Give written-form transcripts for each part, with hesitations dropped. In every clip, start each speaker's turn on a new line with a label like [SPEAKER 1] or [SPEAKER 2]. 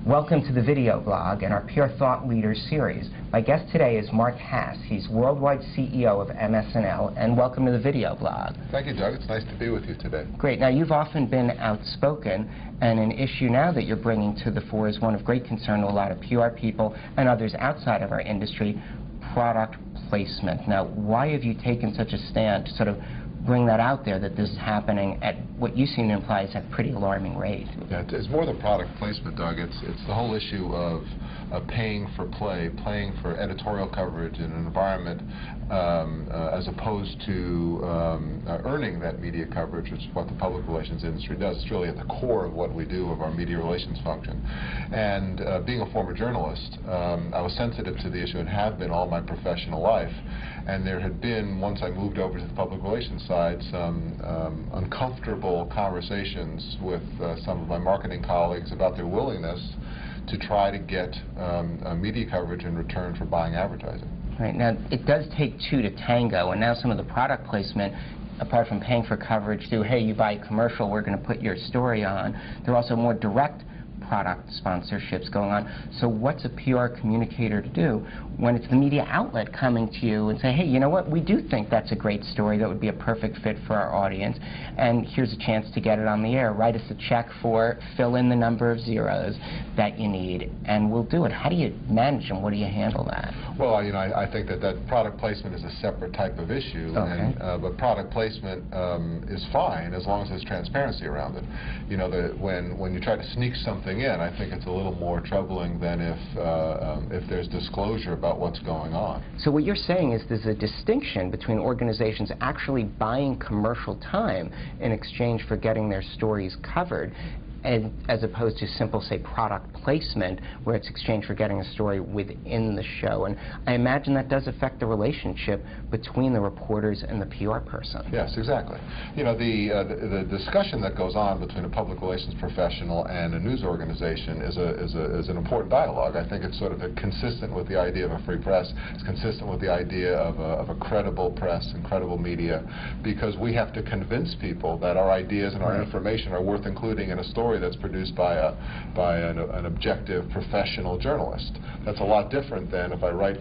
[SPEAKER 1] Welcome to the video blog and our Pure Thought Leaders series. My guest today is Mark Hass. He's worldwide CEO of ms&l, and welcome to the video blog.
[SPEAKER 2] Thank you, Doug. It's nice to be with you today.
[SPEAKER 1] Great. Now, you've often been outspoken, and an issue now that you're bringing to the fore is one of great concern to a lot of PR people and others outside of our industry: product placement. Now, why have you taken such a stand to sort of bring that out there, that this is happening at what you seem to imply is a pretty alarming rate?
[SPEAKER 2] Yeah, it's more than product placement, Doug. It's the whole issue of paying for play, paying for editorial coverage in an environment as opposed to earning that media coverage, which is what the public relations industry does. It's really at the core of what we do, of our media relations function. And being a former journalist, I was sensitive to the issue and have been all my professional life. And there had been, once I moved over to the public relations side, some uncomfortable conversations with some of my marketing colleagues about their willingness to try to get media coverage in return for buying advertising.
[SPEAKER 1] Right. Now, it does take two to tango, and now some of the product placement, apart from paying for coverage through, hey, you buy a commercial, we're going to put your story on, there are also more direct product sponsorships going on. So what's a PR communicator to do when it's the media outlet coming to you and say, hey, you know what, we do think that's a great story that would be a perfect fit for our audience, and here's a chance to get it on the air. Write us a check for, fill in the number of zeros that you need, and we'll do it. How do you manage and what do you handle that?
[SPEAKER 2] Well, you know, I think that product placement is a separate type of issue,
[SPEAKER 1] okay.
[SPEAKER 2] But product placement is fine as long as there's transparency around it. You know, when you try to sneak something in, I think it's a little more troubling than if there's disclosure about what's going on.
[SPEAKER 1] So what you're saying is there's a distinction between organizations actually buying commercial time in exchange for getting their stories covered, and as opposed to simple, say, product placement, where it's exchange for getting a story within the show. And I imagine that does affect the relationship between the reporters and the PR person.
[SPEAKER 2] Yes, exactly. You know, the discussion that goes on between a public relations professional and a news organization is an important dialogue. I think it's sort of consistent with the idea of a free press. It's consistent with the idea of a credible press and credible media, because we have to convince people that our ideas and our information are worth including in a story that's produced by an objective professional journalist. That's a lot different than if I write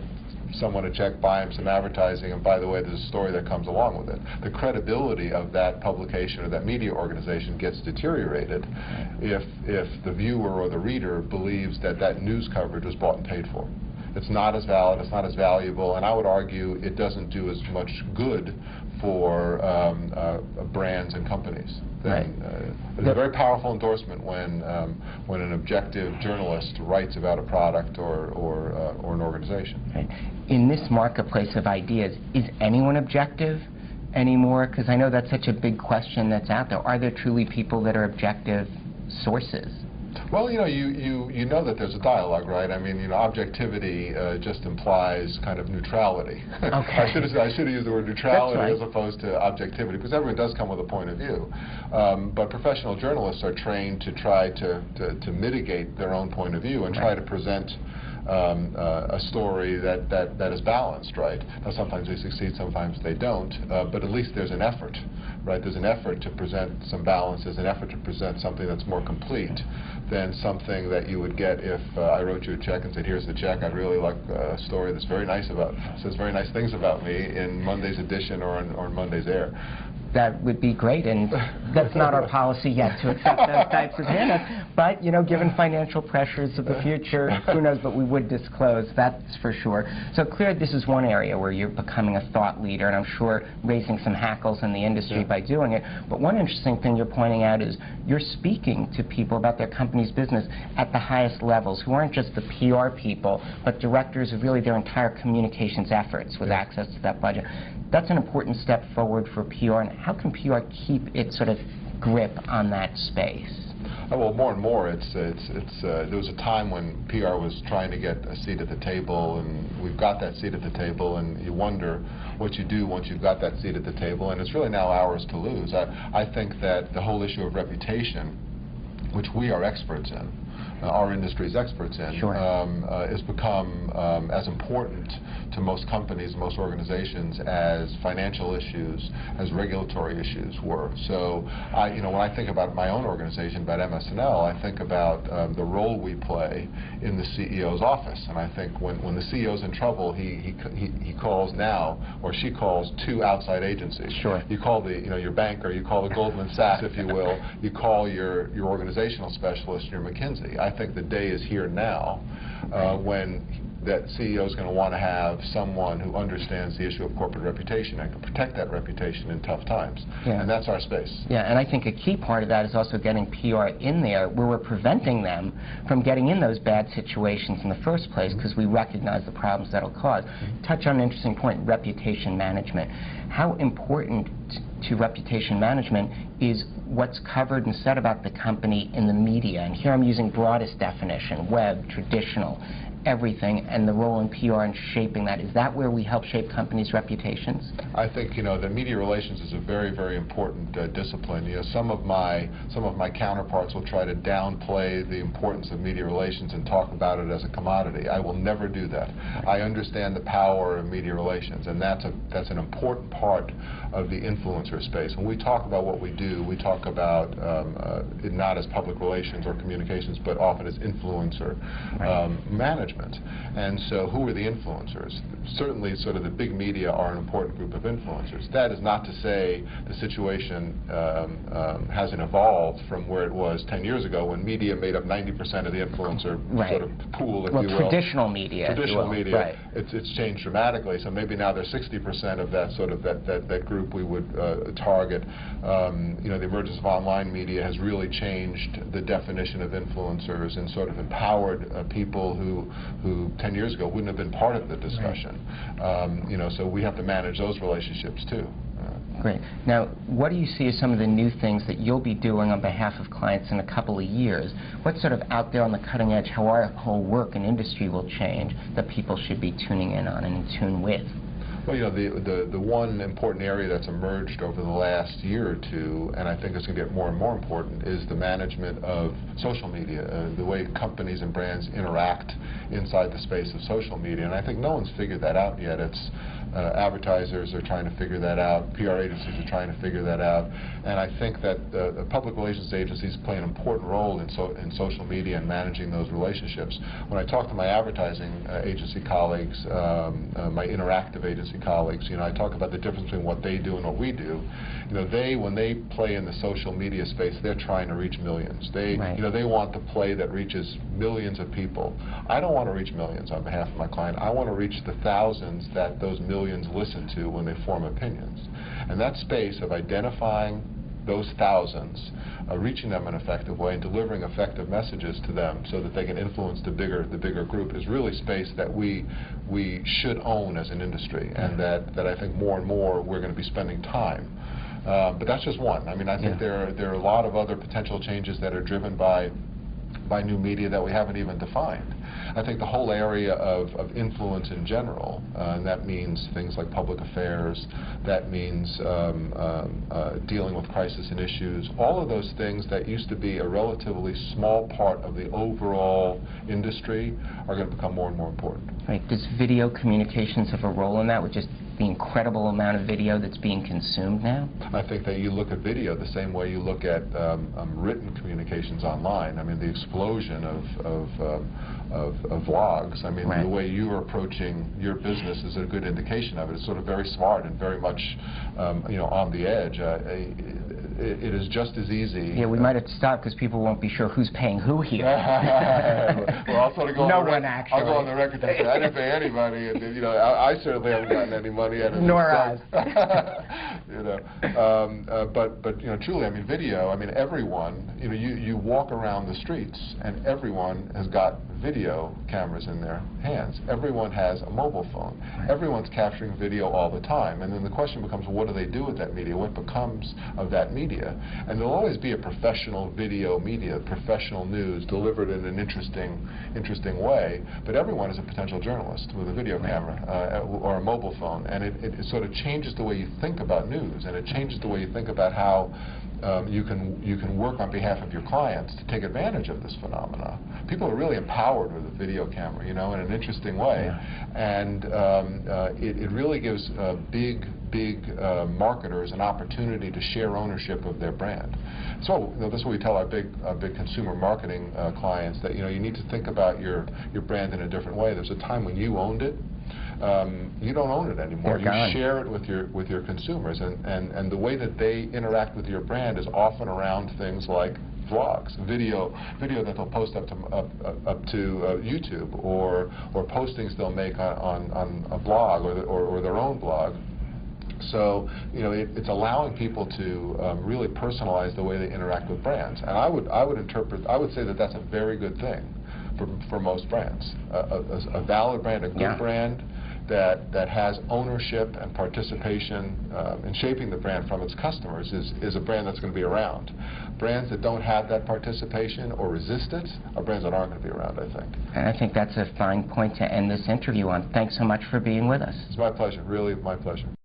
[SPEAKER 2] someone a check, buy him some advertising, and by the way, there's a story that comes along with it. The credibility of that publication or that media organization gets deteriorated if the viewer or the reader believes that that news coverage was bought and paid for. It's not as valid, it's not as valuable, and I would argue it doesn't do as much good for brands and companies.
[SPEAKER 1] Right.
[SPEAKER 2] It's a very powerful endorsement when an objective journalist writes about a product or an organization.
[SPEAKER 1] Right. In this marketplace of ideas, is anyone objective anymore? Because I know that's such a big question that's out there. Are there truly people that are objective sources?
[SPEAKER 2] Well, you know, you know that there's a dialogue, right? I mean, you know, objectivity just implies kind of neutrality.
[SPEAKER 1] Okay.
[SPEAKER 2] I should have used the word neutrality
[SPEAKER 1] right.
[SPEAKER 2] as opposed to objectivity, because everyone does come with a point of view. But professional journalists are trained to try to mitigate their own point of view and try to present a story that is balanced, right? Now, sometimes they succeed, sometimes they don't, but at least there's an effort, right? There's an effort to present some balance, there's an effort to present something that's more complete than something that you would get if I wrote you a check and said, here's the check, I'd really like a story that's very nice says very nice things about me in Monday's edition or on Monday's air.
[SPEAKER 1] That would be great, and that's not our policy yet to accept those types of handouts. But, you know, given financial pressures of the future, who knows, but we would disclose, that's for sure. So clearly this is one area where you're becoming a thought leader, and I'm sure raising some hackles in the industry by doing it. But one interesting thing you're pointing out is you're speaking to people about their company's business at the highest levels, who aren't just the PR people, but directors of really their entire communications efforts with access to that budget. That's an important step forward for PR, and how can PR keep its sort of grip on that space?
[SPEAKER 2] Well, more and more, there was a time when PR was trying to get a seat at the table, and we've got that seat at the table, and you wonder what you do once you've got that seat at the table, and it's really now ours to lose. I think that the whole issue of reputation, which we are experts in, our industry's experts in,
[SPEAKER 1] sure.
[SPEAKER 2] has become as important to most companies, most organizations, as financial issues, as regulatory issues were. So, when I think about my own organization, about ms&l, I think about the role we play in the CEO's office. And I think when the CEO's in trouble, he calls now, or she calls, 2 outside agencies.
[SPEAKER 1] Sure.
[SPEAKER 2] You call your banker, you call the Goldman Sachs, if you will, you call your organizational specialist, your McKinsey. I think the day is here now when that CEO is going to want to have someone who understands the issue of corporate reputation and can protect that reputation in tough times. Yeah. And that's our space.
[SPEAKER 1] Yeah, and I think a key part of that is also getting PR in there where we're preventing them from getting in those bad situations in the first place, because we recognize the problems that'll cause. Touch on an interesting point, reputation management. How important to reputation management is what's covered and said about the company in the media? And here I'm using broadest definition, web, traditional, everything, and the role in PR and shaping that. Is that where we help shape companies' reputations?
[SPEAKER 2] I think the media relations is a very, very important discipline. Some of my counterparts will try to downplay the importance of media relations and talk about it as a commodity. I will never do that. I understand the power of media relations, and that's an important part of the influencer space. When we talk about what we do, we talk about it not as public relations or communications, but often as influencer management. And so who are the influencers? Certainly sort of the big media are an important group of influencers. That is not to say the situation hasn't evolved from where it was 10 years ago when media made up 90% of the influencer sort of pool, if you will.
[SPEAKER 1] Traditional media.
[SPEAKER 2] Traditional media. It's changed dramatically, so maybe now there's 60% of that sort of that group we would target. The emergence of online media has really changed the definition of influencers and sort of empowered people who 10 years ago wouldn't have been part of the discussion. So we have to manage those relationships too.
[SPEAKER 1] Great. Now, what do you see as some of the new things that you'll be doing on behalf of clients in a couple of years? What's sort of out there on the cutting edge, how our whole work and industry will change that people should be tuning in on and in tune with?
[SPEAKER 2] Well, the one important area that's emerged over the last year or two, and I think it's going to get more and more important, is the management of social media, the way companies and brands interact inside the space of social media. And I think no one's figured that out yet. It's advertisers are trying to figure that out. PR agencies are trying to figure that out. And I think that the public relations agencies play an important role in social media and managing those relationships. When I talk to my advertising agency colleagues, my interactive agency colleagues, I talk about the difference between what they do and what we do. When they play in the social media space, they're trying to reach millions. They want the play that reaches millions of people. I don't want to reach millions on behalf of my client. I want to reach the thousands that those millions listen to when they form opinions. And that space of identifying those thousands, reaching them in an effective way and delivering effective messages to them so that they can influence the bigger group is really space that we should own as an industry, and that I think more and more we're going to be spending time. But that's just one. I mean, I think there are a lot of other potential changes that are driven by new media that we haven't even defined. I think the whole area of influence in general, and that means things like public affairs, that means dealing with crisis and issues, all of those things that used to be a relatively small part of the overall industry are going to become more and more important.
[SPEAKER 1] Right. Does video communications have a role in that, with just the incredible amount of video that's being consumed now?
[SPEAKER 2] I think that you look at video the same way you look at written communications online. I mean, the explosion of vlogs. I mean, the way you are approaching your business is a good indication of it. It's sort of very smart and very much, on the edge. It is just as easy.
[SPEAKER 1] Yeah, we might have to stop because people won't be sure who's paying who here.
[SPEAKER 2] Well, I'll sort of go
[SPEAKER 1] no
[SPEAKER 2] on
[SPEAKER 1] one actually.
[SPEAKER 2] I'll go on the record to say I didn't pay anybody, and I certainly haven't gotten any money out of it.
[SPEAKER 1] Nor us.
[SPEAKER 2] But truly, I mean, video. I mean, everyone. You walk around the streets, and everyone has got video cameras in their hands. Everyone has a mobile phone. Everyone's capturing video all the time. And then the question becomes, what do they do with that media? What becomes of that media? And there'll always be a professional video media, professional news delivered in an interesting interesting way, but everyone is a potential journalist with a video camera or a mobile phone, and it sort of changes the way you think about news, and it changes the way you think about how you can work on behalf of your clients to take advantage of this phenomena. People are really empowered with a video camera, you know, in an interesting way, and it really gives big marketers an opportunity to share ownership of their brand. So that's what we tell our big consumer marketing clients, that you need to think about your brand in a different way. There's a time when you owned it. You don't own it anymore. You share it with your consumers, and the way that they interact with your brand is often around things like vlogs, video that they'll post up to YouTube, or postings they'll make on a blog or their own blog. So it's allowing people to really personalize the way they interact with brands, and I would say that that's a very good thing for most brands. A valid brand, a good brand that has ownership and participation in shaping the brand from its customers is a brand that's going to be around. Brands that don't have that participation or resist it are brands that aren't going to be around, I think.
[SPEAKER 1] And I think that's a fine point to end this interview on. Thanks so much for being with us.
[SPEAKER 2] It's my pleasure, really my pleasure.